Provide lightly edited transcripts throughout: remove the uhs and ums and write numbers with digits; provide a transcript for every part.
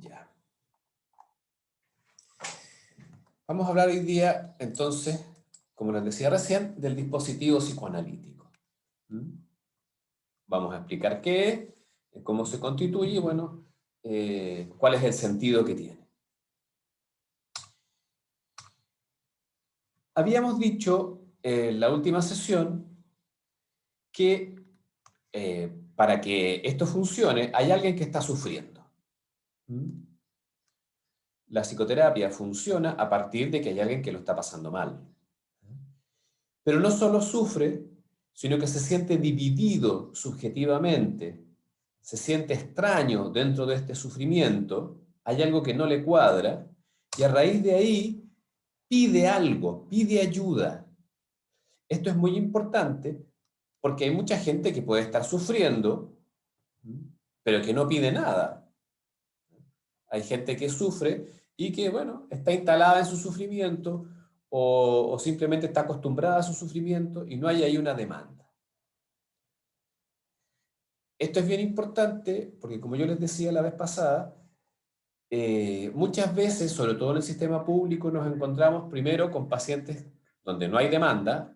Ya. Vamos a hablar hoy día, entonces, como les decía recién, del dispositivo psicoanalítico. ¿Mm? Vamos a explicar qué es, cómo se constituye y, bueno, cuál es el sentido que tiene. Habíamos dicho en la última sesión que para que esto funcione hay alguien que está sufriendo. ¿Mm? La psicoterapia funciona a partir de que hay alguien que lo está pasando mal. Pero no solo sufre, sino que se siente dividido subjetivamente, se siente extraño dentro de este sufrimiento, hay algo que no le cuadra, y a raíz de ahí pide algo, pide ayuda. Esto es muy importante porque hay mucha gente que puede estar sufriendo, pero que no pide nada. Hay gente que sufre y que, bueno, está instalada en su sufrimiento o simplemente está acostumbrada a su sufrimiento y no hay ahí una demanda. Esto es bien importante porque, como yo les decía la vez pasada, muchas veces, sobre todo en el sistema público, nos encontramos primero con pacientes donde no hay demanda,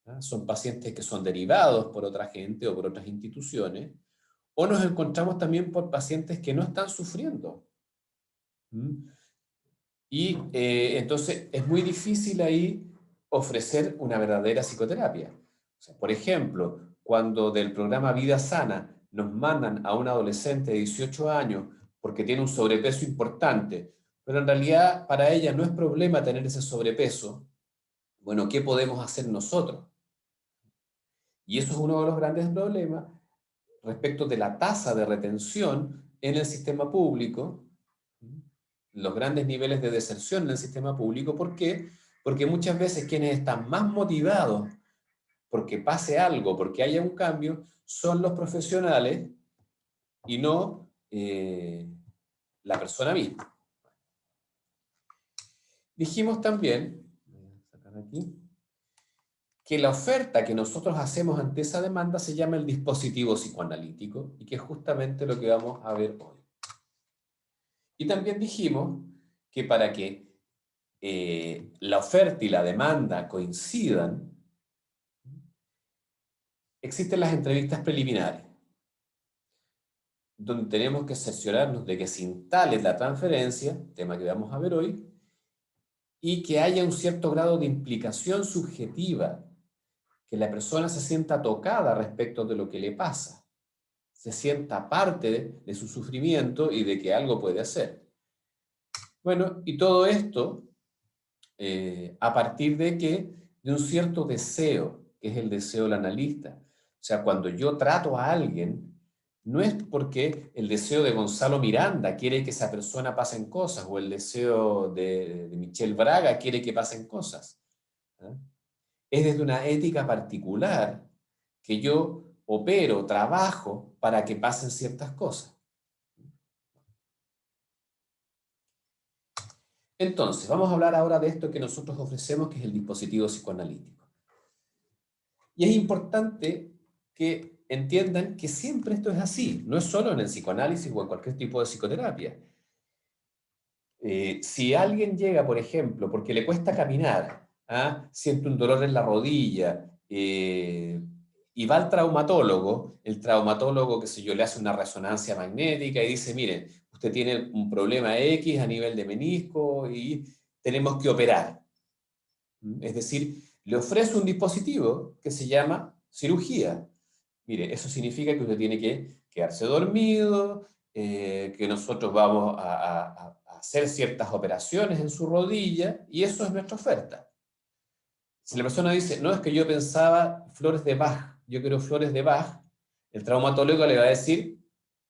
¿ah? Son pacientes que son derivados por otra gente o por otras instituciones, o nos encontramos también por pacientes que no están sufriendo. ¿Mm? Y entonces es muy difícil ahí ofrecer una verdadera psicoterapia. O sea, por ejemplo, cuando del programa Vida Sana nos mandan a un adolescente de 18 años porque tiene un sobrepeso importante, pero en realidad para ella no es problema tener ese sobrepeso, bueno, ¿qué podemos hacer nosotros? Y eso es uno de los grandes problemas respecto de la tasa de retención en el sistema público, los grandes niveles de deserción en el sistema público. ¿Por qué? Porque muchas veces quienes están más motivados porque pase algo, porque haya un cambio, son los profesionales y no la persona misma. Dijimos también, voy a sacar aquí, que la oferta que nosotros hacemos ante esa demanda se llama el dispositivo psicoanalítico y que es justamente lo que vamos a ver hoy. Y también dijimos que para que la oferta y la demanda coincidan, existen las entrevistas preliminares, donde tenemos que cerciorarnos de que se instale la transferencia, tema que vamos a ver hoy, y que haya un cierto grado de implicación subjetiva, que la persona se sienta tocada respecto de lo que le pasa, se sienta parte de su sufrimiento y de que algo puede hacer. Bueno, y todo esto a partir de un cierto deseo, que es el deseo del analista. O sea, cuando yo trato a alguien, no es porque el deseo de Gonzalo Miranda quiere que esa persona pasen cosas, o el deseo de Michelle Braga quiere que pasen cosas. ¿Ah? Es desde una ética particular que yo opero, trabajo para que pasen ciertas cosas. Entonces, vamos a hablar ahora de esto que nosotros ofrecemos, que es el dispositivo psicoanalítico. Y es importante que entiendan que siempre esto es así, no es solo en el psicoanálisis o en cualquier tipo de psicoterapia. Si alguien llega, por ejemplo, porque le cuesta caminar, ¿ah? Siente un dolor en la rodilla, y va al traumatólogo, el traumatólogo, qué sé yo, le hace una resonancia magnética y dice, miren, usted tiene un problema X a nivel de menisco y tenemos que operar. Es decir, le ofrece un dispositivo que se llama cirugía. Mire, eso significa que usted tiene que quedarse dormido, que nosotros vamos a hacer ciertas operaciones en su rodilla, y eso es nuestra oferta. Si la persona dice, no, es que yo pensaba flores de Bach, yo quiero flores de Bach, el traumatólogo le va a decir,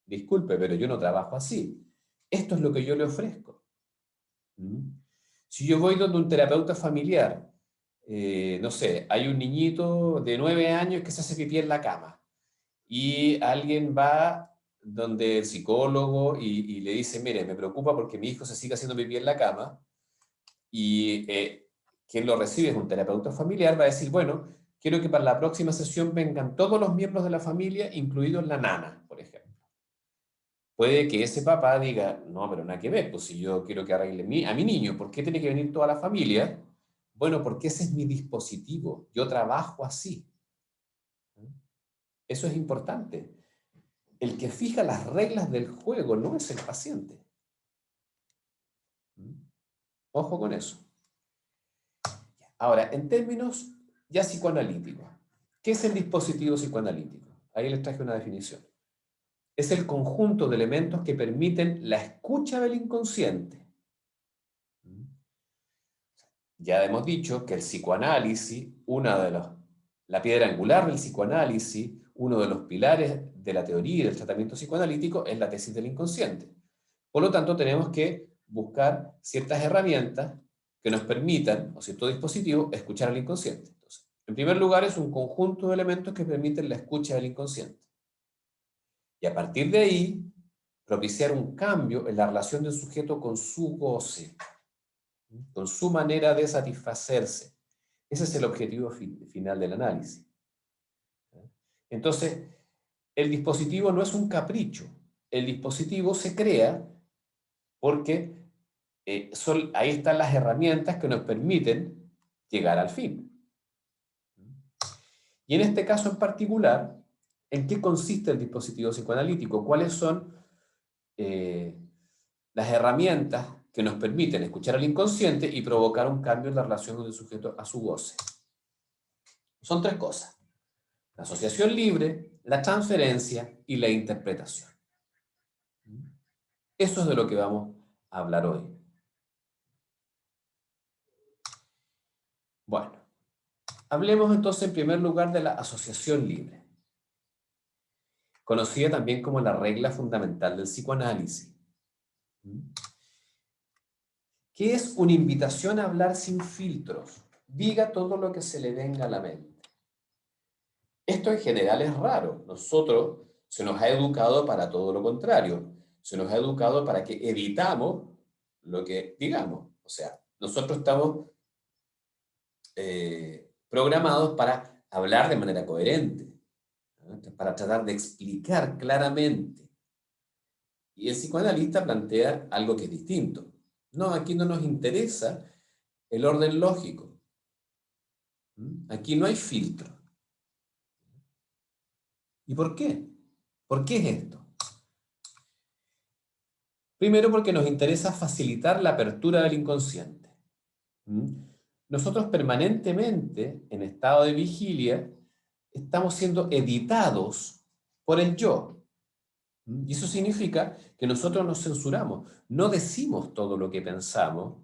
disculpe, pero yo no trabajo así. Esto es lo que yo le ofrezco. Si yo voy donde un terapeuta familiar, no sé, hay un niñito de 9 años que se hace pipí en la cama y alguien va donde el psicólogo y le dice, mire, me preocupa porque mi hijo se sigue haciendo pipí en la cama, y quien lo recibe es un terapeuta familiar, va a decir, bueno, quiero que para la próxima sesión vengan todos los miembros de la familia, incluidos la nana, por ejemplo. puede que ese papá diga, no, pero nada que ver, pues si yo quiero que arregle a mi niño, ¿por qué tiene que venir toda la familia? Bueno, porque ese es mi dispositivo, yo trabajo así. Eso es importante. El que fija las reglas del juego no es el paciente. Ojo con eso. Ahora, en términos ya psicoanalíticos, ¿qué es el dispositivo psicoanalítico? Ahí les traje una definición. Es el conjunto de elementos que permiten la escucha del inconsciente. Ya hemos dicho que el psicoanálisis, la piedra angular del psicoanálisis, uno de los pilares de la teoría y del tratamiento psicoanalítico es la tesis del inconsciente. Por lo tanto, tenemos que buscar ciertas herramientas que nos permitan, o cierto dispositivo, escuchar al inconsciente. Entonces, en primer lugar, es un conjunto de elementos que permiten la escucha del inconsciente. Y a partir de ahí, propiciar un cambio en la relación del sujeto con su goce, con su manera de satisfacerse. Ese es el objetivo final del análisis. Entonces, el dispositivo no es un capricho. El dispositivo se crea porque ahí están las herramientas que nos permiten llegar al fin. Y en este caso en particular, ¿en qué consiste el dispositivo psicoanalítico? ¿Cuáles son las herramientas que nos permiten escuchar al inconsciente y provocar un cambio en la relación del sujeto a su goce? Son tres cosas: la asociación libre, la transferencia y la interpretación. Eso es de lo que vamos a hablar hoy. Bueno, hablemos entonces en primer lugar de la asociación libre, conocida también como la regla fundamental del psicoanálisis, que es una invitación a hablar sin filtros. Diga todo lo que se le venga a la mente. Esto en general es raro. Nosotros se nos ha educado para todo lo contrario. Se nos ha educado para que evitamos lo que digamos. O sea, nosotros estamos programados para hablar de manera coherente, ¿no? Para tratar de explicar claramente. Y el psicoanalista plantea algo que es distinto. No, aquí no nos interesa el orden lógico. Aquí no hay filtro. ¿Y por qué? ¿Por qué es esto? Primero, porque nos interesa facilitar la apertura del inconsciente. Nosotros permanentemente, en estado de vigilia, estamos siendo editados por el yo. Y eso significa que nosotros nos censuramos, no decimos todo lo que pensamos.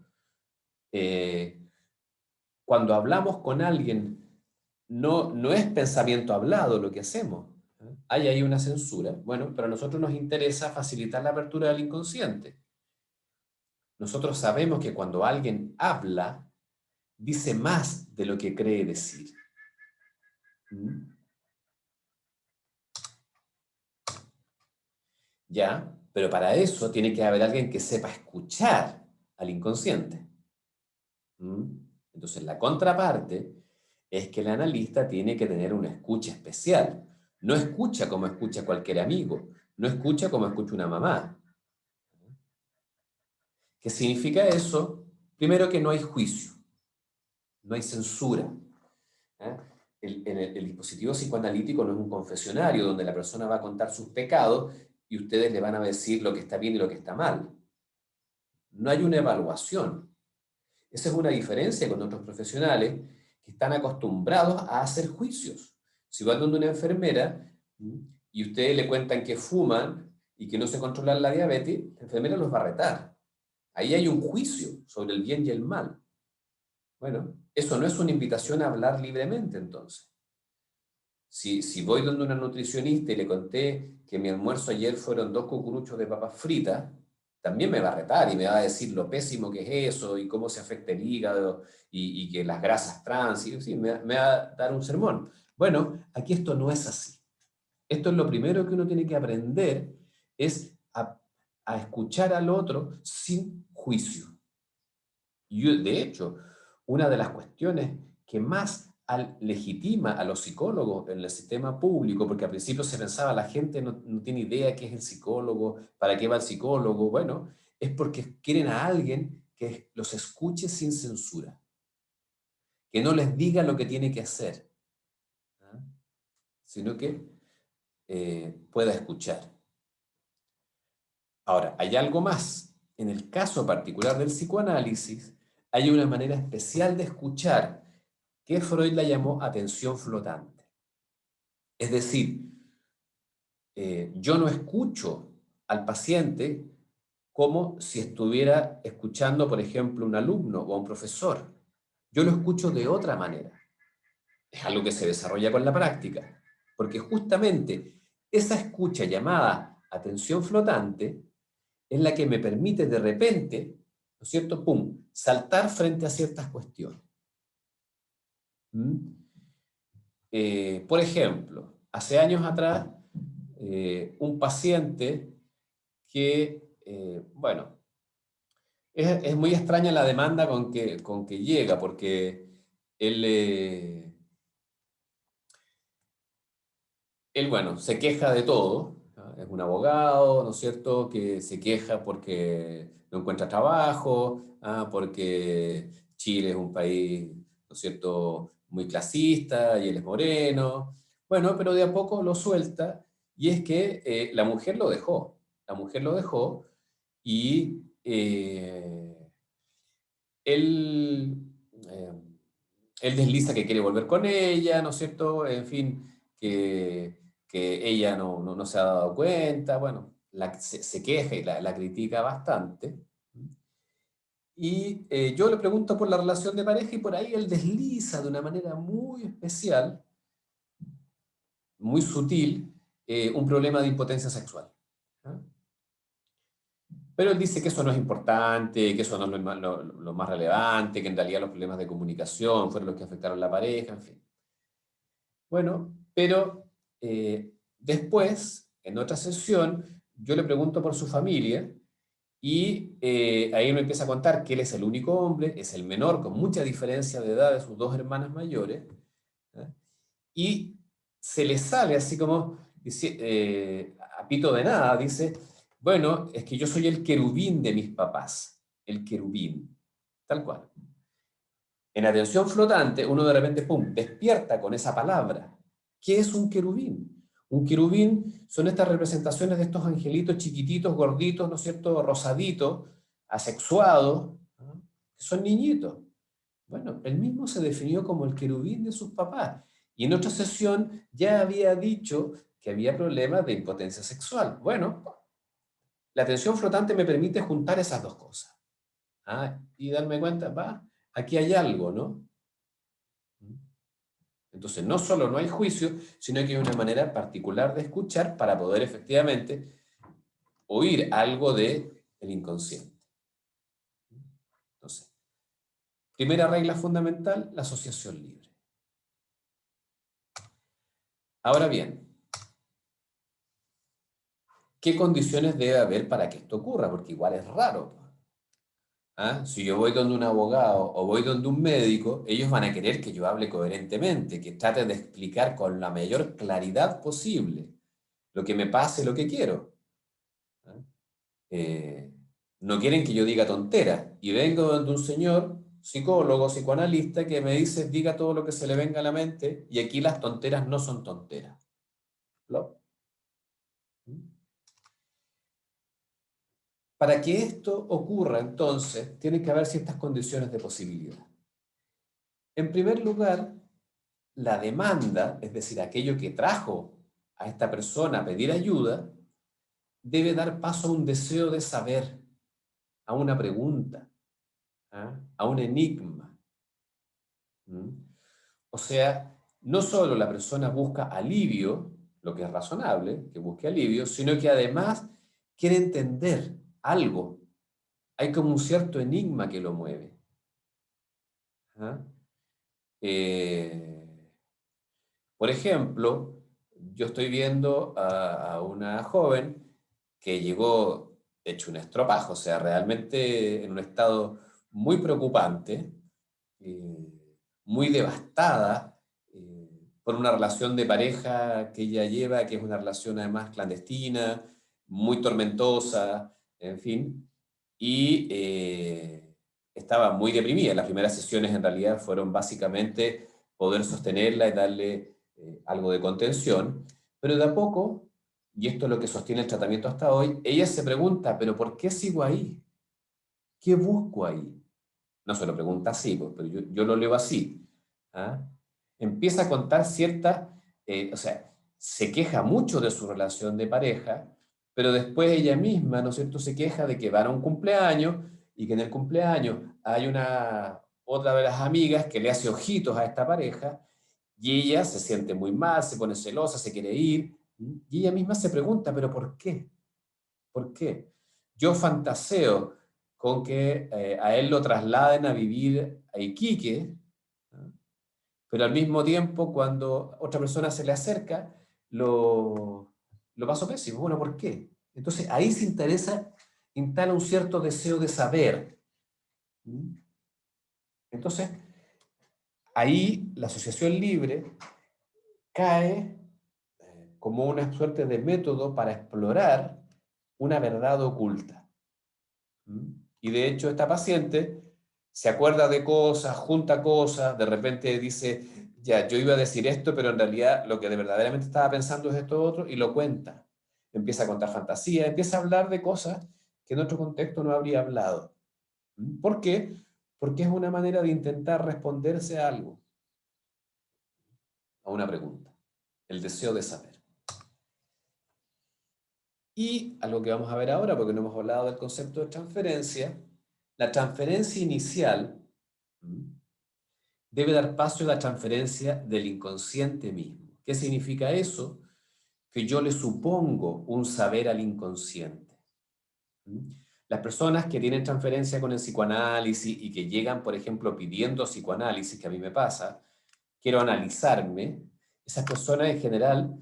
Cuando hablamos con alguien, no es pensamiento hablado lo que hacemos. Hay ahí una censura. Bueno, pero a nosotros nos interesa facilitar la apertura del inconsciente. Nosotros sabemos que cuando alguien habla, dice más de lo que cree decir. ¿Ya? Pero para eso tiene que haber alguien que sepa escuchar al inconsciente. Entonces, la contraparte es que el analista tiene que tener una escucha especial. No escucha como escucha cualquier amigo, no escucha como escucha una mamá. ¿Qué significa eso? Primero, que no hay juicio, no hay censura. ¿Eh? El dispositivo psicoanalítico no es un confesionario donde la persona va a contar sus pecados y ustedes le van a decir lo que está bien y lo que está mal. No hay una evaluación. Esa es una diferencia con otros profesionales que están acostumbrados a hacer juicios. Si van donde una enfermera y ustedes le cuentan que fuman y que no se controlan la diabetes, la enfermera los va a retar. Ahí hay un juicio sobre el bien y el mal. Bueno, eso no es una invitación a hablar libremente entonces. Si voy donde una nutricionista y le conté que mi almuerzo ayer fueron 2 cucuruchos de papas fritas, también me va a retar y me va a decir lo pésimo que es eso y cómo se afecta el hígado y que las grasas trans, y sí, me va a dar un sermón. Bueno, aquí esto no es así. Esto es lo primero que uno tiene que aprender, es a escuchar al otro sin juicio. Y de hecho, una de las cuestiones que más legitima a los psicólogos en el sistema público, porque al principio se pensaba, la gente no tiene idea qué es el psicólogo, para qué va el psicólogo. Bueno, es porque quieren a alguien que los escuche sin censura, que no les diga lo que tiene que hacer, ¿ah? Sino que pueda escuchar. Ahora, hay algo más. En el caso particular del psicoanálisis, hay una manera especial de escuchar que Freud la llamó atención flotante. Es decir, yo no escucho al paciente como si estuviera escuchando, por ejemplo, un alumno o a un profesor. Yo lo escucho de otra manera. Es algo que se desarrolla con la práctica, porque justamente esa escucha llamada atención flotante es la que me permite de repente, ¿no es cierto?, pum, saltar frente a ciertas cuestiones. ¿Mm? Por ejemplo, hace años atrás, un paciente que, bueno, es muy extraña la demanda con que llega, porque él, él, bueno, se queja de todo, ¿no? Es un abogado, ¿no es cierto?, que se queja porque no encuentra trabajo, porque Chile es un país, ¿no es cierto?, muy clasista y él es moreno. Bueno, pero de a poco lo suelta y es que la mujer lo dejó. La mujer lo dejó y él, eh, él desliza que quiere volver con ella, ¿no es cierto? En fin, que ella no se ha dado cuenta, bueno, se queja y la critica bastante. Y yo le pregunto por la relación de pareja y por ahí él desliza de una manera muy especial, muy sutil, un problema de impotencia sexual. ¿Ah? Pero él dice que eso no es importante, que eso no es lo más relevante, que en realidad los problemas de comunicación fueron los que afectaron a la pareja, en fin. Bueno, pero después, en otra sesión, yo le pregunto por su familia y ahí me empieza a contar que él es el único hombre, es el menor, con mucha diferencia de edad de sus dos hermanas mayores, ¿eh? Y se le sale así como, dice, a pito de nada, dice, bueno, es que yo soy el querubín de mis papás, el querubín, tal cual. En atención flotante, uno de repente, pum, despierta con esa palabra. ¿Qué es un querubín? Un querubín son estas representaciones de estos angelitos chiquititos, gorditos, ¿no es cierto?, rosaditos, asexuados, ¿no?, que son niñitos. Bueno, él mismo se definió como el querubín de sus papás. Y en otra sesión ya había dicho que había problemas de impotencia sexual. Bueno, la atención flotante me permite juntar esas dos cosas. Y darme cuenta, va, aquí hay algo, ¿no? Entonces, no solo no hay juicio, sino que hay una manera particular de escuchar para poder efectivamente oír algo del inconsciente. Entonces, primera regla fundamental, la asociación libre. Ahora bien, ¿qué condiciones debe haber para que esto ocurra? Porque igual es raro. Si yo voy donde un abogado o voy donde un médico, ellos van a querer que yo hable coherentemente, que trate de explicar con la mayor claridad posible lo que me pasa y lo que quiero. ¿Ah? Eh, no quieren que yo diga tonteras. Y vengo donde un señor, psicólogo, psicoanalista, que me dice, diga todo lo que se le venga a la mente, y aquí las tonteras no son tonteras. ¿No? Para que esto ocurra, entonces, tiene que haber ciertas condiciones de posibilidad. En primer lugar, la demanda, es decir, aquello que trajo a esta persona a pedir ayuda, debe dar paso a un deseo de saber, a una pregunta, a un enigma. ¿Mm? O sea, no solo la persona busca alivio, lo que es razonable, que busque alivio, sino que además quiere entender algo. Hay como un cierto enigma que lo mueve. ¿Ah? Eh, por ejemplo, yo estoy viendo a una joven que llegó hecho un estropajo, o sea, realmente en un estado muy preocupante, muy devastada por una relación de pareja que ella lleva, que es una relación además clandestina, muy tormentosa, en fin, y estaba muy deprimida. Las primeras sesiones en realidad fueron básicamente poder sostenerla y darle algo de contención, pero de a poco, y esto es lo que sostiene el tratamiento hasta hoy, ella se pregunta, ¿pero por qué sigo ahí? ¿Qué busco ahí? No se lo pregunta así, pues, pero yo lo leo así. ¿Ah? Empieza a contar ciertas, o sea, se queja mucho de su relación de pareja, pero después ella misma, ¿no es cierto?, se queja de que van a un cumpleaños y que en el cumpleaños hay otra de las amigas que le hace ojitos a esta pareja y ella se siente muy mal, se pone celosa, se quiere ir, y ella misma se pregunta, ¿pero por qué? ¿Por qué? Yo fantaseo con que a él lo trasladen a vivir a Iquique, ¿no? Pero al mismo tiempo, cuando otra persona se le acerca, lo paso pésimo. Bueno, ¿por qué? Entonces ahí se instala un cierto deseo de saber. ¿Mm? Entonces, ahí la asociación libre cae como una suerte de método para explorar una verdad oculta. ¿Mm? Y de hecho esta paciente se acuerda de cosas, junta cosas, de repente dice, ya, yo iba a decir esto, pero en realidad lo que de verdaderamente estaba pensando es esto otro, y lo cuenta. Empieza a contar fantasía, empieza a hablar de cosas que en otro contexto no habría hablado. ¿Mm? ¿Por qué? Porque es una manera de intentar responderse a algo, a una pregunta, el deseo de saber. Y algo que vamos a ver ahora, porque no hemos hablado del concepto de transferencia, la transferencia inicial debe dar paso a la transferencia del inconsciente mismo. ¿Qué significa eso? Que yo le supongo un saber al inconsciente. Las personas que tienen transferencia con el psicoanálisis y que llegan, por ejemplo, pidiendo psicoanálisis, que a mí me pasa, quiero analizarme, esas personas en general,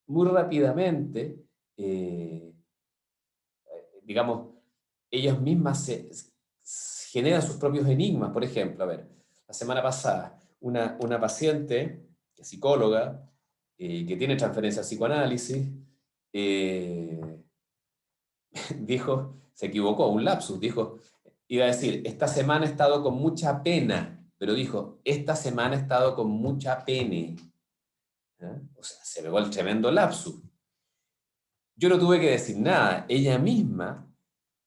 muy rápidamente, digamos, ellas mismas generan sus propios enigmas. Por ejemplo, a ver, la semana pasada, una paciente, que es psicóloga, que tiene transferencia al psicoanálisis, eh, dijo, se equivocó, un lapsus, dijo, iba a decir, esta semana he estado con mucha pena, pero dijo, esta semana he estado con mucha pene. ¿Ah? O sea, se pegó el tremendo lapsus. Yo no tuve que decir nada, ella misma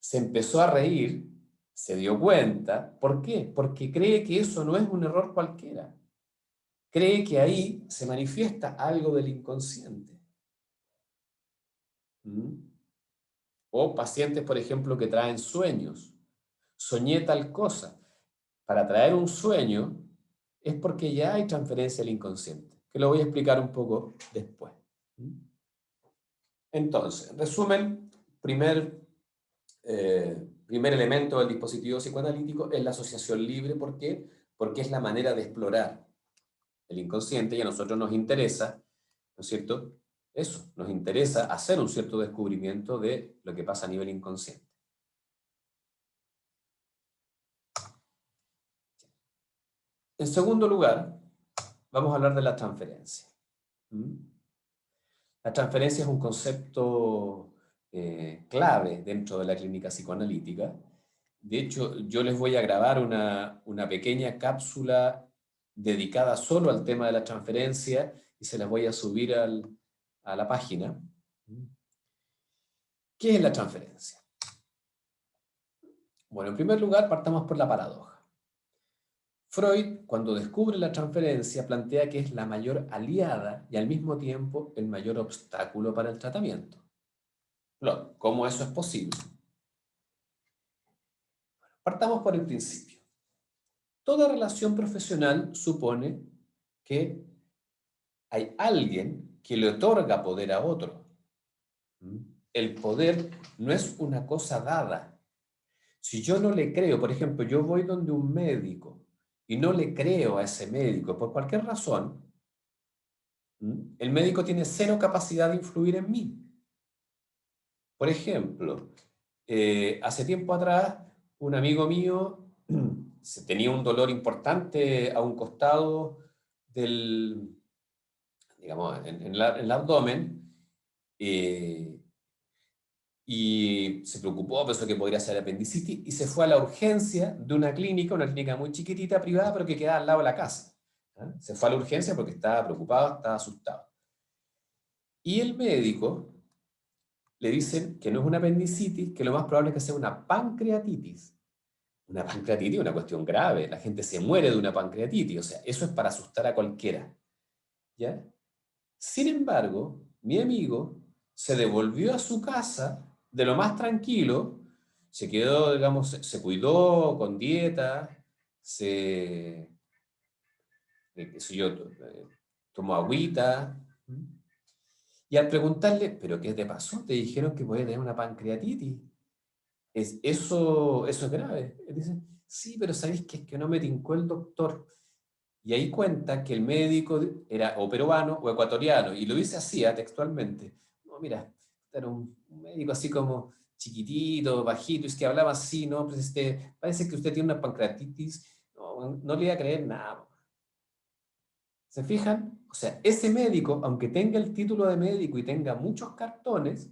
se empezó a reír, se dio cuenta. ¿Por qué? Porque cree que eso no es un error cualquiera. Cree que ahí se manifiesta algo del inconsciente. ¿Mm? O pacientes, por ejemplo, que traen sueños. Soñé tal cosa. Para traer un sueño es porque ya hay transferencia al inconsciente, que lo voy a explicar un poco después. ¿Mm? Entonces, en resumen, primer elemento del dispositivo psicoanalítico es la asociación libre. ¿Por qué? Porque es la manera de explorar el inconsciente y a nosotros nos interesa, ¿no es cierto? Eso, nos interesa hacer un cierto descubrimiento de lo que pasa a nivel inconsciente. En segundo lugar, vamos a hablar de la transferencia. ¿Mm? La transferencia es un concepto clave dentro de la clínica psicoanalítica. De hecho, yo les voy a grabar una pequeña cápsula dedicada solo al tema de la transferencia y se las voy a subir a la página. ¿Qué es la transferencia? Bueno, en primer lugar, partamos por la paradoja. Freud, cuando descubre la transferencia, plantea que es la mayor aliada y al mismo tiempo el mayor obstáculo para el tratamiento. Claro, ¿cómo eso es posible? Partamos por el principio. Toda relación profesional supone que hay alguien que le otorga poder a otro. El poder no es una cosa dada. Si yo no le creo, por ejemplo, yo voy donde un médico y no le creo a ese médico por cualquier razón, el médico tiene cero capacidad de influir en mí. Por ejemplo, hace tiempo atrás, un amigo mío tenía un dolor importante a un costado del, digamos, en el abdomen, eh, y se preocupó, pensó que podría ser apendicitis, y se fue a la urgencia de una clínica muy chiquitita, privada, pero que quedaba al lado de la casa. ¿Ah? Se fue a la urgencia porque estaba preocupado, estaba asustado. Y el médico le dicen que no es una apendicitis, que lo más probable es que sea una pancreatitis. Una pancreatitis es una cuestión grave, la gente se muere de una pancreatitis, o sea, eso es para asustar a cualquiera. ¿Ya? Sin embargo, mi amigo se devolvió a su casa de lo más tranquilo, se quedó, digamos, se cuidó con dieta, se, qué sé yo, tomó agüita, y al preguntarle, ¿pero qué te pasó? Te dijeron que podías tener una pancreatitis. Eso es grave. Él dice, sí, pero ¿sabéis qué? Es que no me tincó el doctor. Y ahí cuenta que el médico era o peruano o ecuatoriano, y lo dice así, textualmente. No, mira, era un médico así como chiquitito, bajito, es que hablaba así, ¿no? Pues parece que usted tiene una pancreatitis, no, no le iba a creer nada. ¿Se fijan? O sea, ese médico, aunque tenga el título de médico y tenga muchos cartones,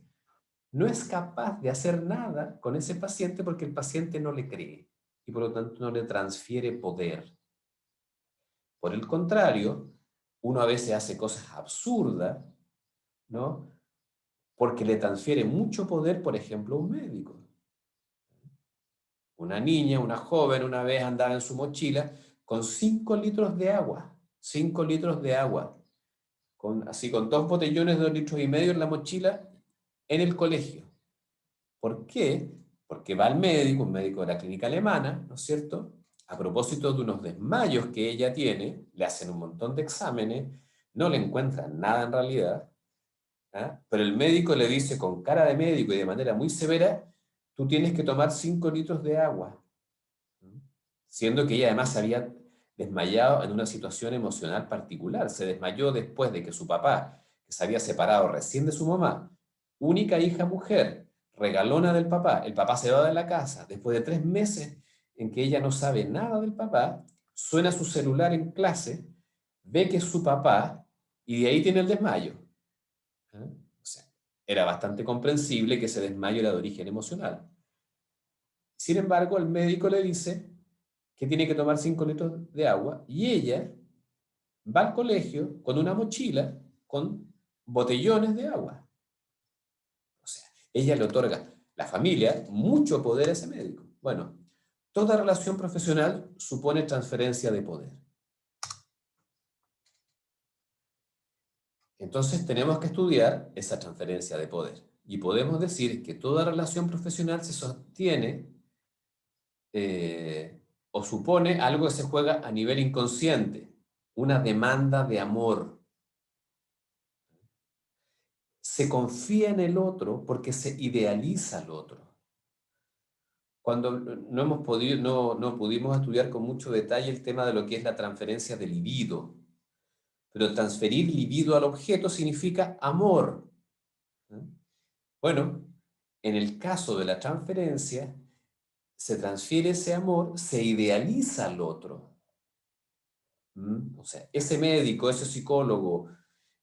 no es capaz de hacer nada con ese paciente porque el paciente no le cree y por lo tanto no le transfiere poder. Por el contrario, uno a veces hace cosas absurdas, ¿no? Porque le transfiere mucho poder, por ejemplo, a un médico. Una niña, una joven, una vez andaba en su mochila con 5 litros de agua, 5 litros de agua, así con 2 botellones de 2,5 litros en la mochila en el colegio. ¿Por qué? Porque va al médico, un médico de la clínica alemana, ¿no es cierto? A propósito de unos desmayos que ella tiene, le hacen un montón de exámenes, no le encuentran nada en realidad, ¿ah? Pero el médico le dice con cara de médico y de manera muy severa, tú tienes que tomar 5 litros de agua, siendo que ella además se había desmayado en una situación emocional particular. Se desmayó después de que su papá, que se había separado recién de su mamá, única hija mujer, regalona del papá, el papá se va de la casa, después de 3 meses en que ella no sabe nada del papá, suena su celular en clase, ve que es su papá y de ahí tiene el desmayo. ¿Ah? O sea, era bastante comprensible que ese desmayo era de origen emocional. Sin embargo, el médico le dice que tiene que tomar 5 litros de agua y ella va al colegio con una mochila con botellones de agua. O sea, ella le otorga, la familia, mucho poder a ese médico. Bueno, toda relación profesional supone transferencia de poder. Entonces tenemos que estudiar esa transferencia de poder. Y podemos decir que toda relación profesional se sostiene o supone algo que se juega a nivel inconsciente, una demanda de amor. Se confía en el otro porque se idealiza al otro. Cuando no hemos podido, no pudimos estudiar con mucho detalle el tema de lo que es la transferencia de libido, pero transferir libido al objeto significa amor. Bueno, en el caso de la transferencia, se transfiere ese amor, se idealiza al otro. O sea, ese médico, ese psicólogo,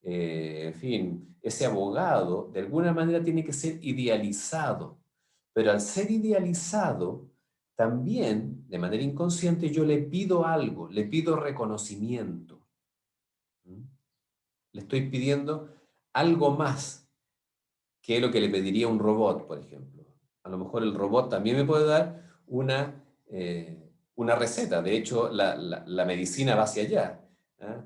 en fin, ese abogado, de alguna manera tiene que ser idealizado. Pero al ser idealizado, también, de manera inconsciente, yo le pido algo, le pido reconocimiento. ¿Mm? Le estoy pidiendo algo más que lo que le pediría un robot, por ejemplo. A lo mejor el robot también me puede dar una receta. De hecho, la medicina va hacia allá. ¿Ah?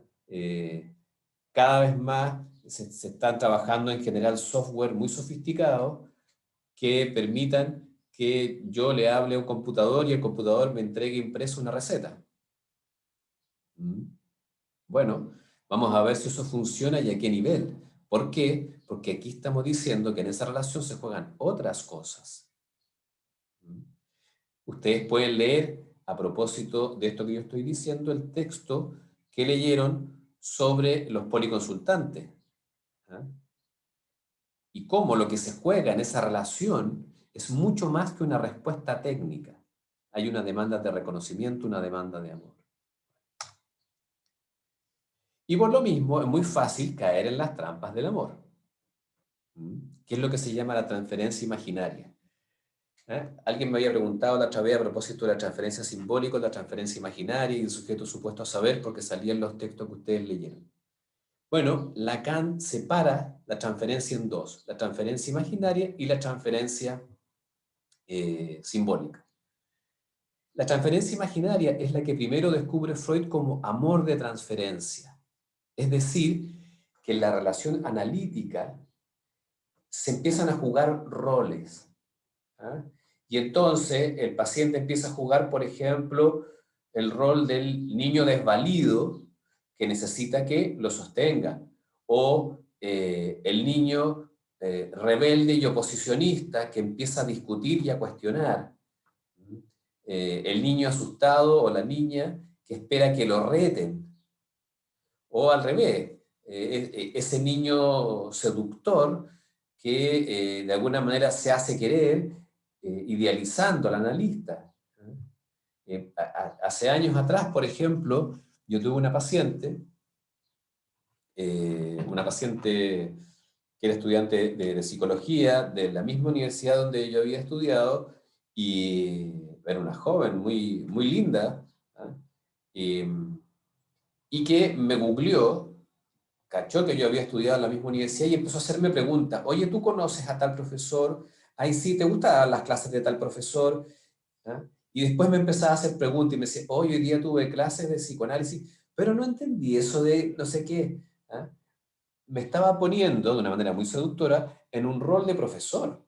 Cada vez más se están trabajando en general software muy sofisticados que permitan que yo le hable a un computador y el computador me entregue impreso una receta. ¿Mm? Bueno, vamos a ver si eso funciona y a qué nivel. ¿Por qué? Porque aquí estamos diciendo que en esa relación se juegan otras cosas. ¿Mm? Ustedes pueden leer, a propósito de esto que yo estoy diciendo, el texto que leyeron sobre los policonsultantes. ¿Ah? Y cómo lo que se juega en esa relación es mucho más que una respuesta técnica. Hay una demanda de reconocimiento, una demanda de amor. Y por lo mismo es muy fácil caer en las trampas del amor. ¿Mm? ¿Qué es lo que se llama la transferencia imaginaria? Alguien me había preguntado la otra vez a propósito de la transferencia simbólica, la transferencia imaginaria y el sujeto supuesto a saber, porque salían los textos que ustedes leyeron. Bueno, Lacan separa la transferencia en dos, la transferencia imaginaria y la transferencia simbólica. La transferencia imaginaria es la que primero descubre Freud como amor de transferencia. Es decir, que en la relación analítica se empiezan a jugar roles. ¿Ah? Y entonces el paciente empieza a jugar, por ejemplo, el rol del niño desvalido que necesita que lo sostenga, o el niño rebelde y oposicionista que empieza a discutir y a cuestionar, el niño asustado o la niña que espera que lo reten, o al revés, ese niño seductor que de alguna manera se hace querer, idealizando al analista. Hace años atrás, por ejemplo, yo tuve una paciente que era estudiante de psicología de la misma universidad donde yo había estudiado, y era una joven muy, muy linda, ¿ah? y, y que me googleó, cachó que yo había estudiado en la misma universidad y empezó a hacerme preguntas. Oye, ¿tú conoces a tal profesor? Ay, sí, ¿te gustan las clases de tal profesor? ¿Ah? Y después me empezaba a hacer preguntas y me decía, hoy día tuve clases de psicoanálisis, pero no entendí eso de no sé qué. ¿Ah? Me estaba poniendo, de una manera muy seductora, en un rol de profesor.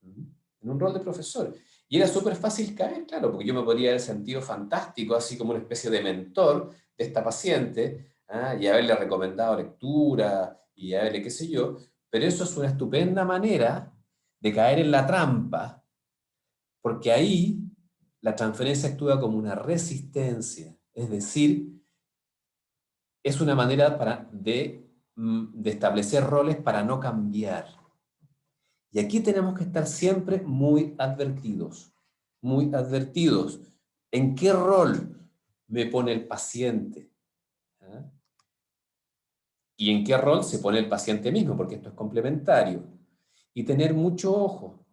En un rol de profesor. Y era súper fácil caer, claro, porque yo me podría haber sentido fantástico, así como una especie de mentor de esta paciente, ¿ah? Y haberle recomendado lectura, y haberle qué sé yo, pero eso es una estupenda manera de caer en la trampa, porque ahí la transferencia actúa como una resistencia, es decir, es una manera de establecer roles para no cambiar. Y aquí tenemos que estar siempre muy advertidos, muy advertidos. ¿En qué rol me pone el paciente? ¿Ah? ¿Y en qué rol se pone el paciente mismo? Porque esto es complementario. Y tener mucho ojo.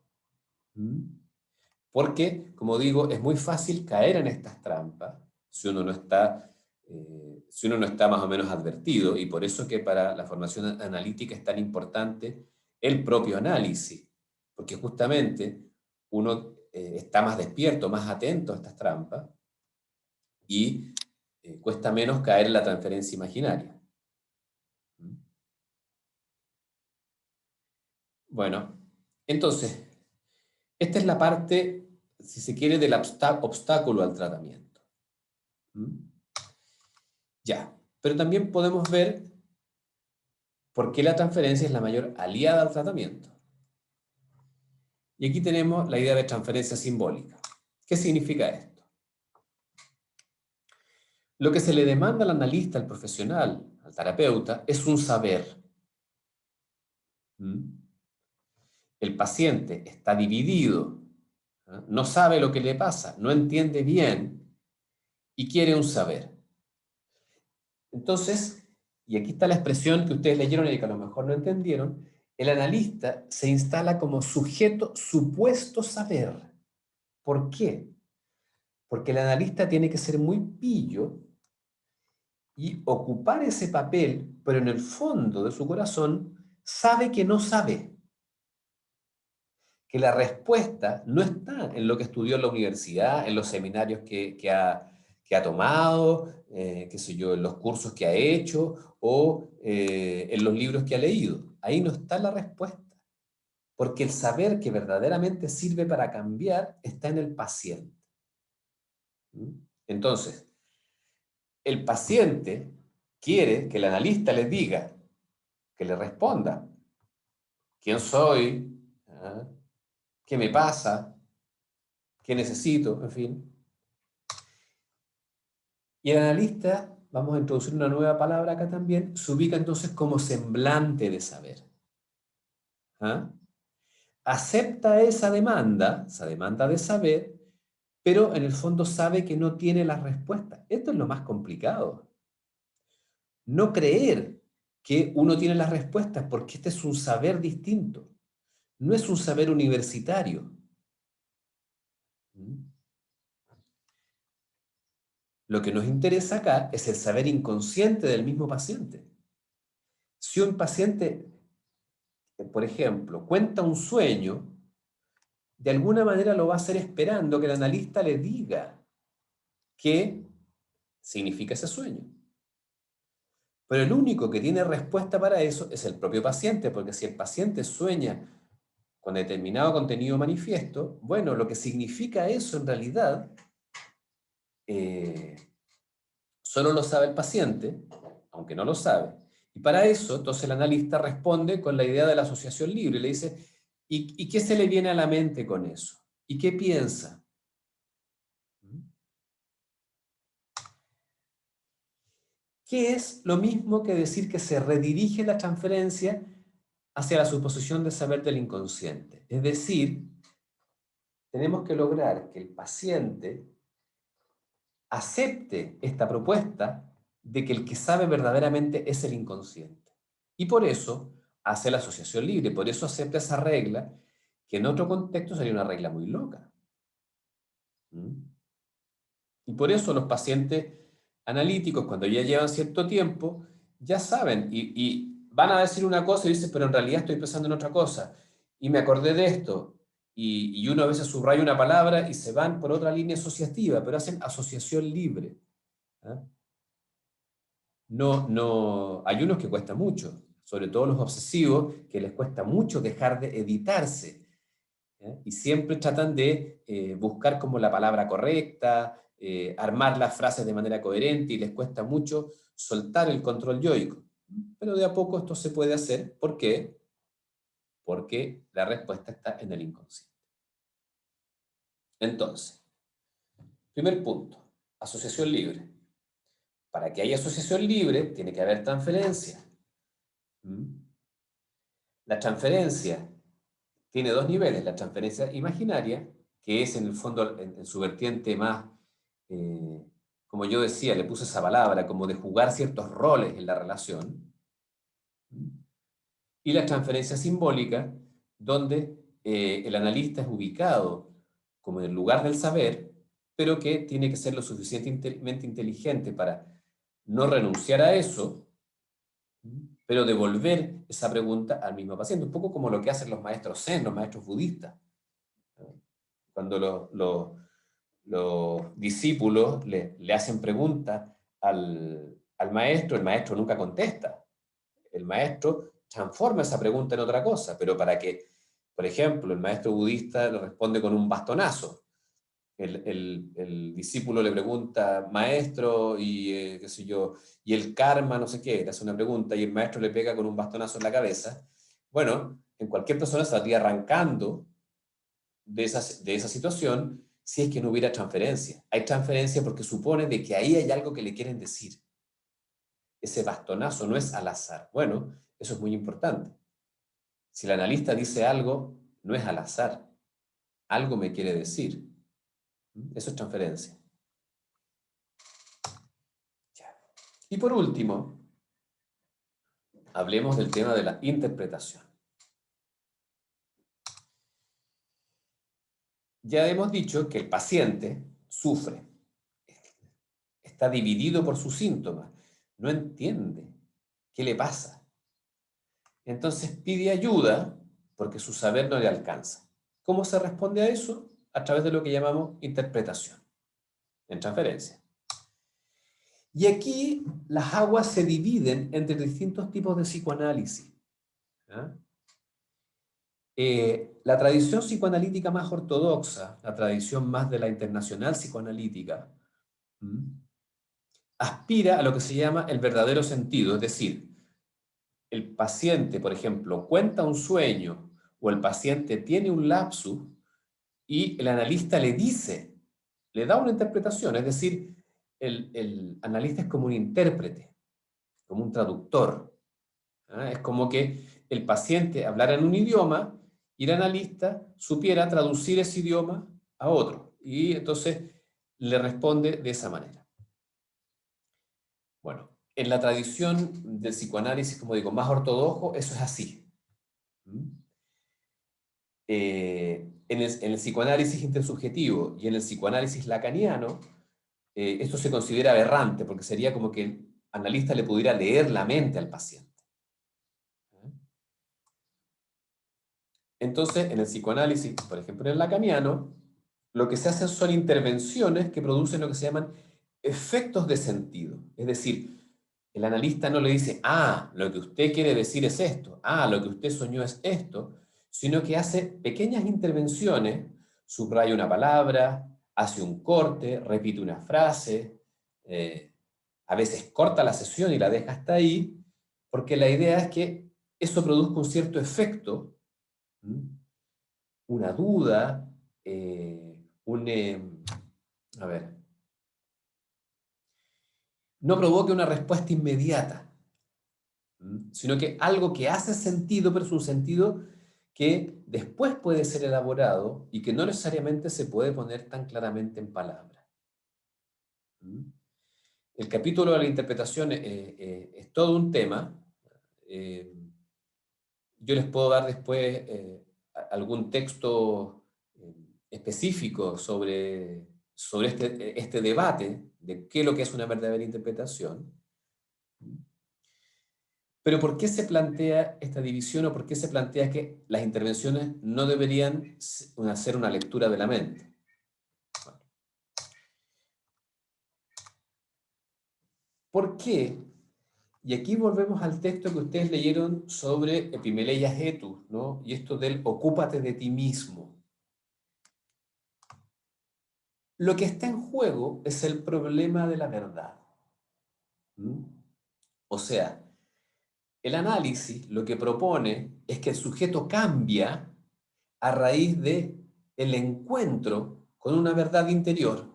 ¿Mm? Porque, como digo, es muy fácil caer en estas trampas si uno no está más o menos advertido, y por eso que para la formación analítica es tan importante el propio análisis, porque justamente uno está más despierto, más atento a estas trampas, y cuesta menos caer en la transferencia imaginaria. Bueno, entonces, esta es la parte, si se quiere, del obstáculo al tratamiento. Ya, pero también podemos ver por qué la transferencia es la mayor aliada al tratamiento. Y aquí tenemos la idea de transferencia simbólica. ¿Qué significa esto? Lo que se le demanda al analista, al profesional, al terapeuta, es un saber. El paciente está dividido, no sabe lo que le pasa, no entiende bien y quiere un saber. Entonces, y aquí está la expresión que ustedes leyeron y que a lo mejor no entendieron, el analista se instala como sujeto supuesto saber. ¿Por qué? Porque el analista tiene que ser muy pillo y ocupar ese papel, pero en el fondo de su corazón sabe que no sabe, que la respuesta no está en lo que estudió en la universidad, en los seminarios que ha tomado, qué sé yo, en los cursos que ha hecho o en los libros que ha leído. Ahí no está la respuesta, porque el saber que verdaderamente sirve para cambiar está en el paciente. Entonces, el paciente quiere que el analista le diga, que le responda, ¿quién soy? ¿Ah? ¿Qué me pasa? ¿Qué necesito? En fin. Y el analista, vamos a introducir una nueva palabra acá también, se ubica entonces como semblante de saber. ¿Ah? Acepta esa demanda de saber, pero en el fondo sabe que no tiene las respuestas. Esto es lo más complicado. no creer que uno tiene las respuestas, porque este es un saber distinto, no es un saber universitario. Lo que nos interesa acá es el saber inconsciente del mismo paciente. Si un paciente, por ejemplo, cuenta un sueño, de alguna manera lo va a hacer esperando que el analista le diga qué significa ese sueño. Pero el único que tiene respuesta para eso es el propio paciente, porque si el paciente sueña con determinado contenido manifiesto, bueno, lo que significa eso en realidad solo lo sabe el paciente, aunque no lo sabe. Y para eso, entonces el analista responde con la idea de la asociación libre. Le dice, ¿y qué se le viene a la mente con eso? ¿Y qué piensa? ¿Qué es lo mismo que decir que se redirige la transferencia hacia la suposición de saber del inconsciente? Es decir, tenemos que lograr que el paciente acepte esta propuesta de que el que sabe verdaderamente es el inconsciente. Y por eso hace la asociación libre, por eso acepta esa regla, que en otro contexto sería una regla muy loca. Y por eso los pacientes analíticos, cuando ya llevan cierto tiempo, ya saben y van a decir una cosa y dicen, pero en realidad estoy pensando en otra cosa. Y me acordé de esto. Y uno a veces subraya una palabra y se van por otra línea asociativa, pero hacen asociación libre. ¿Ah? No, hay unos que cuesta mucho, sobre todo los obsesivos, que les cuesta mucho dejar de editarse. Y siempre tratan de buscar como la palabra correcta, armar las frases de manera coherente y les cuesta mucho soltar el control yoico. Pero de a poco esto se puede hacer. ¿Por qué? Porque la respuesta está en el inconsciente. Entonces, primer punto, asociación libre. Para que haya asociación libre, tiene que haber transferencia. La transferencia tiene dos niveles. La transferencia imaginaria, que es en el fondo, en su vertiente más, eh, como yo decía, le puse esa palabra, como de jugar ciertos roles en la relación. Y la transferencia simbólica, donde el analista es ubicado como en el lugar del saber, pero que tiene que ser lo suficientemente inteligente para no renunciar a eso, pero devolver esa pregunta al mismo paciente, un poco como lo que hacen los maestros zen, los maestros budistas. Cuando los discípulos le hacen preguntas al maestro, el maestro nunca contesta. El maestro transforma esa pregunta en otra cosa, pero para que, por ejemplo, el maestro budista le responde con un bastonazo. El discípulo le pregunta, maestro, y qué sé yo, y el karma, no sé qué, le hace una pregunta, y el maestro le pega con un bastonazo en la cabeza. Bueno, en cualquier persona se estaría arrancando de esa situación si es que no hubiera transferencia. Hay transferencia porque supone de que ahí hay algo que le quieren decir. Ese bastonazo no es al azar. Bueno, eso es muy importante. Si el analista dice algo, no es al azar. Algo me quiere decir. Eso es transferencia. Y por último, hablemos del tema de la interpretación. Ya hemos dicho que el paciente sufre, está dividido por sus síntomas, no entiende qué le pasa. Entonces pide ayuda porque su saber no le alcanza. ¿Cómo se responde a eso? A través de lo que llamamos interpretación, en transferencia. Y aquí las aguas se dividen entre distintos tipos de psicoanálisis. ¿Ah? La tradición psicoanalítica más ortodoxa, la tradición más de la internacional psicoanalítica, aspira a lo que se llama el verdadero sentido, es decir, el paciente, por ejemplo, cuenta un sueño o el paciente tiene un lapsus y el analista le dice, le da una interpretación, es decir, el analista es como un intérprete, como un traductor. ¿Ah? Es como que el paciente hablara en un idioma y el analista supiera traducir ese idioma a otro. Y entonces le responde de esa manera. Bueno, En la tradición del psicoanálisis, como digo, más ortodoxo, eso es así. En el psicoanálisis intersubjetivo y en el psicoanálisis lacaniano, esto se considera aberrante, porque sería como que el analista le pudiera leer la mente al paciente. Entonces, en el psicoanálisis, por ejemplo, en el lacaniano, lo que se hacen son intervenciones que producen lo que se llaman efectos de sentido. Es decir, el analista no le dice, ah, lo que usted quiere decir es esto, ah, lo que usted soñó es esto, sino que hace pequeñas intervenciones, subraya una palabra, hace un corte, repite una frase, a veces corta la sesión y la deja hasta ahí, porque la idea es que eso produzca un cierto efecto, una duda, un, a ver, no provoque una respuesta inmediata, sino que algo que hace sentido, pero es un sentido que después puede ser elaborado y que no necesariamente se puede poner tan claramente en palabras. El capítulo de la interpretación es todo un tema. Yo les puedo dar después algún texto específico sobre este debate de qué es lo que es una verdadera interpretación. Pero ¿por qué se plantea esta división o por qué se plantea que las intervenciones no deberían ser una lectura de la mente? ¿Por qué? Y aquí volvemos al texto que ustedes leyeron sobre Epimeleias Etus, ¿no? Y esto del ocúpate de ti mismo. Lo que está en juego es el problema de la verdad. O sea, el análisis lo que propone es que el sujeto cambia a raíz de el encuentro con una verdad interior.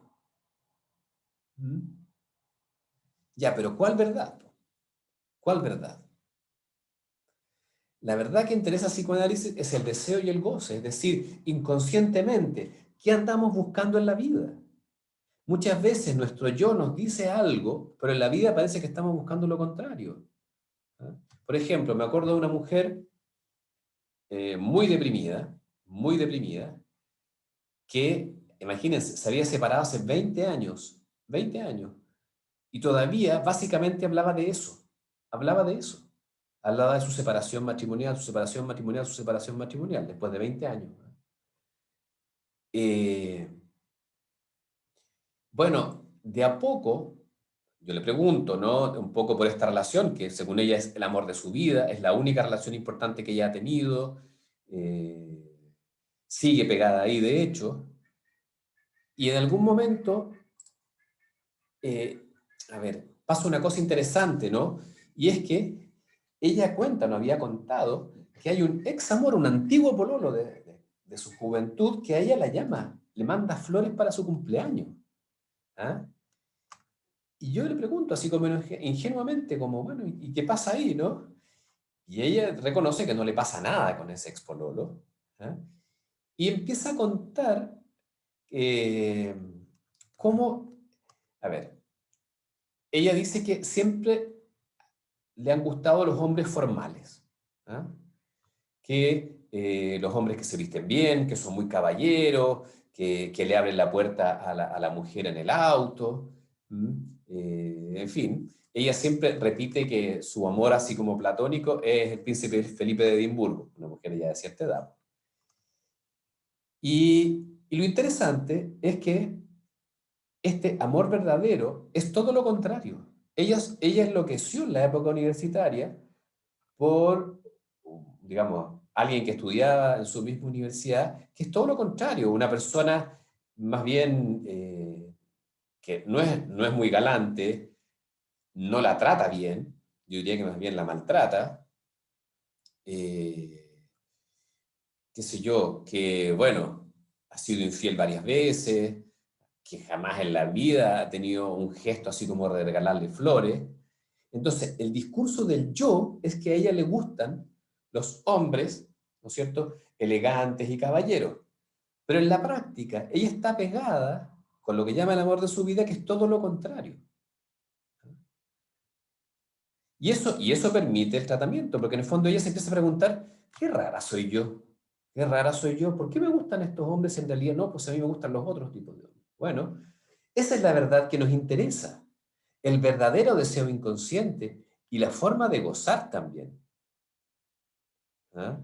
Ya, pero ¿cuál verdad? ¿Cuál verdad? La verdad que interesa al psicoanálisis es el deseo y el goce, es decir, inconscientemente, ¿qué andamos buscando en la vida? Muchas veces nuestro yo nos dice algo, pero en la vida parece que estamos buscando lo contrario. Por ejemplo, me acuerdo de una mujer muy deprimida, que, imagínense, se había separado hace 20 años, y todavía básicamente hablaba de eso, hablaba de eso, hablaba de su separación matrimonial, su separación matrimonial, su separación matrimonial, después de 20 años. Eh, bueno, de a poco, yo le pregunto, ¿no? Un poco por esta relación, que según ella es el amor de su vida, es la única relación importante que ella ha tenido, sigue pegada ahí, de hecho, y en algún momento, eh, a ver, pasa una cosa interesante, ¿no? Y es que ella cuenta, no había contado, que hay un ex amor, un antiguo pololo de su juventud, que a ella la llama, le manda flores para su cumpleaños. ¿Ah? Y yo le pregunto, así como ingenuamente, como, bueno, ¿y qué pasa ahí, no? Y ella reconoce que no le pasa nada con ese ex pololo. ¿Ah? Y empieza a contar eh, cómo, a ver, ella dice que siempre le han gustado los hombres formales, ¿ah? Que los hombres que se visten bien, que son muy caballeros, que le abren la puerta a la mujer en el auto, en fin. Ella siempre repite que su amor, así como platónico, es el príncipe Felipe de Edimburgo, una mujer ya de cierta edad. Y lo interesante es que este amor verdadero es todo lo contrario. Ella enloqueció en la época universitaria por, digamos, alguien que estudiaba en su misma universidad, que es todo lo contrario, una persona más bien que no es muy galante, no la trata bien, yo diría que más bien la maltrata, eh, qué sé yo, que bueno, ha sido infiel varias veces, que jamás en la vida ha tenido un gesto así como de regalarle flores. Entonces, el discurso del yo es que a ella le gustan los hombres, ¿no es cierto?, elegantes y caballeros. Pero en la práctica, ella está pegada con lo que llama el amor de su vida, que es todo lo contrario. Y eso permite el tratamiento, porque en el fondo ella se empieza a preguntar, qué rara soy yo, qué rara soy yo, ¿por qué me gustan estos hombres si en realidad no? Pues a mí me gustan los otros tipos de hombres. Bueno, esa es la verdad que nos interesa, el verdadero deseo inconsciente y la forma de gozar también. ¿Ah?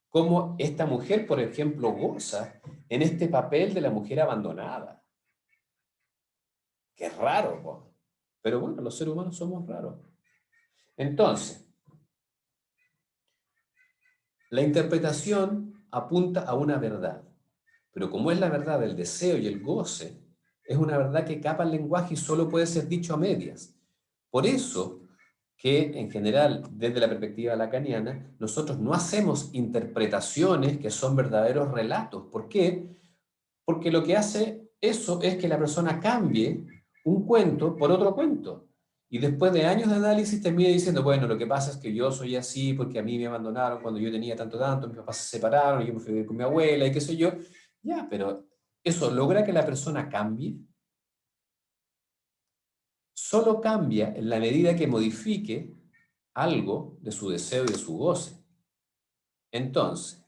Cómo esta mujer, por ejemplo, goza en este papel de la mujer abandonada. Qué raro, po. Pero bueno, los seres humanos somos raros. Entonces, la interpretación apunta a una verdad, pero como es la verdad del deseo y el goce, es una verdad que capa el lenguaje y solo puede ser dicho a medias. Por eso que en general, desde la perspectiva lacaniana, nosotros no hacemos interpretaciones que son verdaderos relatos. ¿Por qué? Porque lo que hace eso es que la persona cambie un cuento por otro cuento. Y después de años de análisis termina diciendo, bueno, lo que pasa es que yo soy así porque a mí me abandonaron cuando yo tenía tanto, mis papás se separaron y yo me fui a vivir con mi abuela y qué sé yo. Ya, pero ¿eso logra que la persona cambie? Solo cambia en la medida que modifique algo de su deseo y de su goce. Entonces,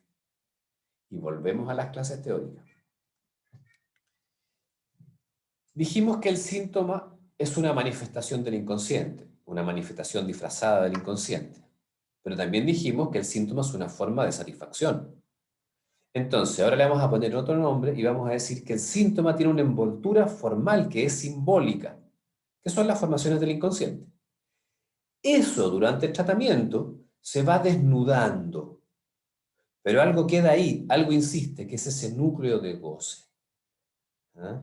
y volvemos a las clases teóricas. Dijimos que el síntoma es una manifestación del inconsciente, una manifestación disfrazada del inconsciente. Pero también dijimos que el síntoma es una forma de satisfacción. Entonces, ahora le vamos a poner otro nombre y vamos a decir que el síntoma tiene una envoltura formal que es simbólica, que son las formaciones del inconsciente. Eso durante el tratamiento se va desnudando, pero algo queda ahí, algo insiste, que es ese núcleo de goce. ¿Ah?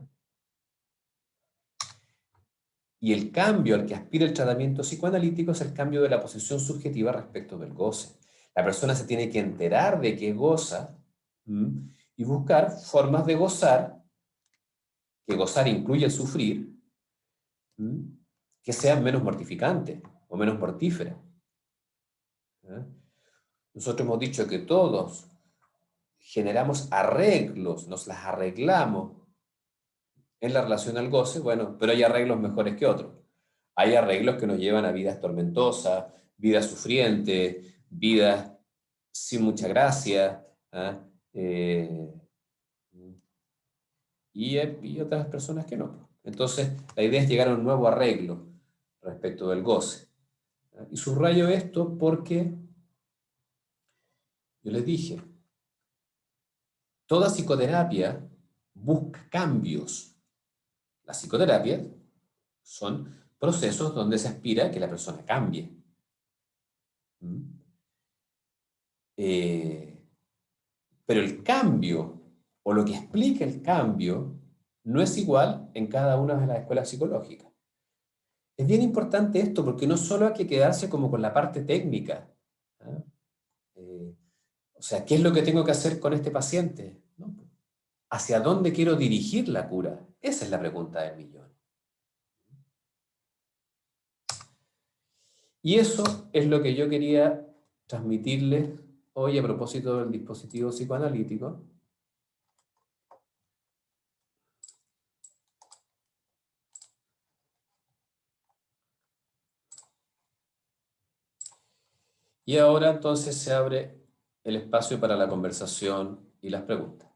Y el cambio al que aspira el tratamiento psicoanalítico es el cambio de la posición subjetiva respecto del goce. La persona se tiene que enterar de que goza y buscar formas de gozar, que gozar incluye el sufrir, que sean menos mortificantes o menos mortíferas. ¿Ah? Nosotros hemos dicho que todos generamos arreglos, nos las arreglamos en la relación al goce, bueno, pero hay arreglos mejores que otros. Hay arreglos que nos llevan a vidas tormentosas, vidas sufrientes, vidas sin mucha gracia, ¿ah? Y otras personas que no. Entonces, la idea es llegar a un nuevo arreglo respecto del goce. ¿Ah? Y subrayo esto porque yo les dije, toda psicoterapia busca cambios. Las psicoterapias son procesos donde se aspira a que la persona cambie. ¿Mm? Eh, pero el cambio, o lo que explica el cambio, no es igual en cada una de las escuelas psicológicas. Es bien importante esto porque no solo hay que quedarse como con la parte técnica. ¿Ah? Eh, o sea, ¿qué es lo que tengo que hacer con este paciente? ¿No? ¿Hacia dónde quiero dirigir la cura? Esa es la pregunta del millón. Y eso es lo que yo quería transmitirles hoy a propósito del dispositivo psicoanalítico. Y ahora entonces se abre el espacio para la conversación y las preguntas.